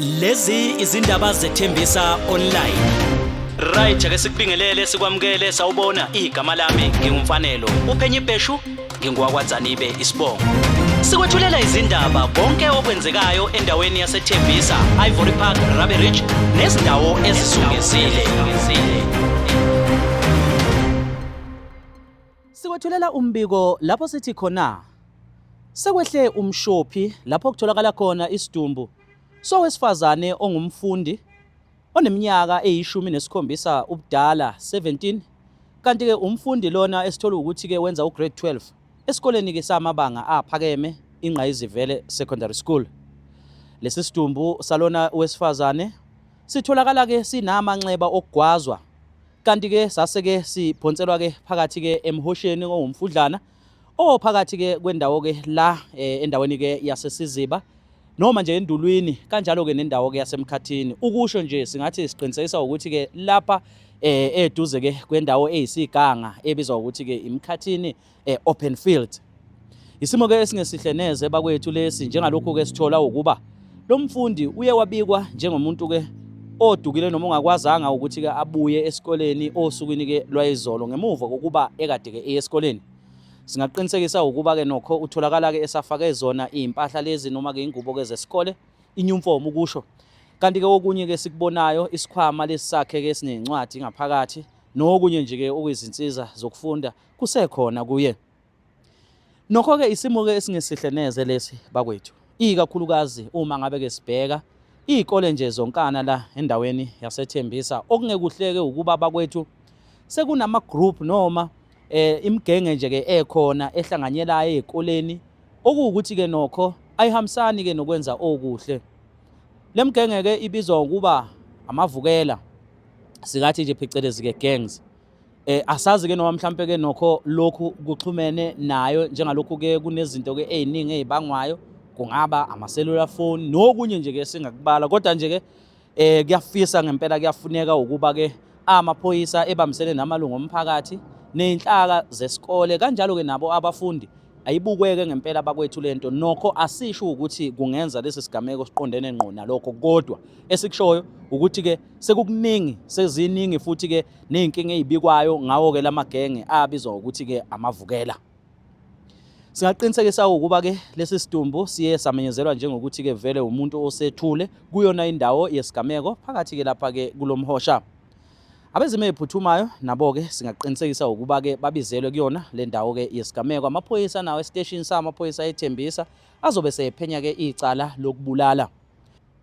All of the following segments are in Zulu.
Lezi izindaba zethembisa online. Right ake sikubingelele sikwamukele sawubona igama lami ngingumfanelo uphenye ibheshu ngingwakwaZanibe isibongo. Sikwethulela izindaba konke okwenzekayo endaweni yaseThembisa, Ivory Park, Rabe Ridge nezindawo ezisungezile. Sikwethulela umbiko lapho sithi khona sekwehle umshophi lapho kutholakala khona isidumbu sowesifazane ongumfundi oneminyaka eyi-17 ubudala 17 kanti ke umfundi lona esithola ukuthi ke wenza ugrade 12 esikoleni ke samabanga aphakeme Ingqayizivele Secondary School. Lesi sidumbu salona wesifazane sitholakala ke sinamanxeba okugwazwa kanti ke sase ke siphonselwa ke phakathi ke emhosheni ongumfudlana ophakathi ke kwendawo ke la endaweni ke yasesiziba noma nje endulwini kanjalo ke nendawo ke yasemkhathini. Ukusho nje singathi siqinisekisa ukuthi ke lapha eduze ke kwendawo eyisiganga ebizwa ukuthi ke imkhathini open field. Isimo ke esingesihle neze bakwethu lesi njengalokho ke sithola ukuba lo mfundi uye wabikwa njengomuntu ke odukile noma ongakwazanga ukuthi ke abuye esikoleni osukwini ke lwayizolo ngemuva kokuba ekade ke esikoleni. Singaqinisekisa ukuba ke nokho utholakala ke esafake zona impahla lezi noma ke ingubo ke zesikole inyuniform ukusho. Kanti ke okunye ke sikubonayo isikhwama lesakhe ke sinencwadi ngaphakathi nokunye nje ke okuyizinsiza zokufunda kusekhona kuye. Nokho ke isimo ke esingesihle neze lesi bakwethu. Ikakhulukazi uma ngabe ke sibheka izikole nje zonkana la endaweni yaseThembisa okungekuhleke ukuba bakwethu sekunama group noma imigenge nje ke ekhona ehlanganyelayo ezikoleni okuwukuthi ke nokho ayihambisani ke nokwenza okuhle. Lemgenge ke ibizwa ukuba amavukela singathi nje phecelezi ke gangs. Asazi ke noma mhlambe ke nokho lokhu kuxhumene nayo njengalokhu ke kunezinto ke eziningi ezibangwayo kungaba ama cellular phone nokunye nje ke singakubala kodwa nje ke kuyafisa ngempela kuyafuneka ukuba ke amaphoyisa ebambisene namalungu omphakathi nezinhlaka zesikole kanjalo ke nabo abafundi ayibukweke ngempela bakwethu lento nokho asisho ukuthi kungenza lesi sigameko siqondene ngqo nalokho kodwa esikushoyo ukuthi ke sekukuningi seziningi futhi ke nezinkinga ezibikwayo ngawo ke lamagenge abizwa ukuthi ke amavukela. Singaqinisekisa ukuba ke lesi sidumbu siye samenyezelwa njengokuthi ke vele umuntu osethule kuyona indawo yesigameko phakathi ke lapha ke kulomhosha. Abezimo eziphuthumayo nabo ke singaqinisekisa ukuba ke babizelwe kuyona le ndawo ke yesigameko. Amaphoyisa nawo estation samaphoyisa eThembisa azobe sephenya ke icala lokubulala.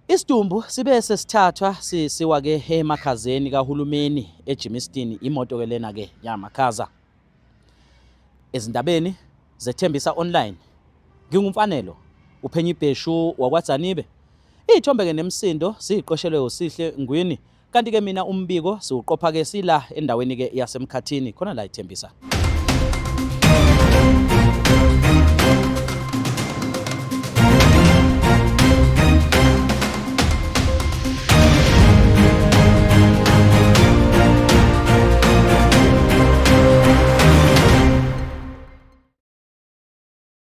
Isidumbu sibe sesithathwa sisiwa ke emakhazeni kahulumeni eJimmiston imoto ke lena ke yamakhaza. Ezindabeni zethembisa online ngingumfanelo uphenye ibheshu wakwaZanibe. Izithombe ke nemsindo siqoshelwe usihle ngwini. Kanti ke mina umbiko siuqopha ke sila endaweni ke yasemkhathini khona la eThembisa.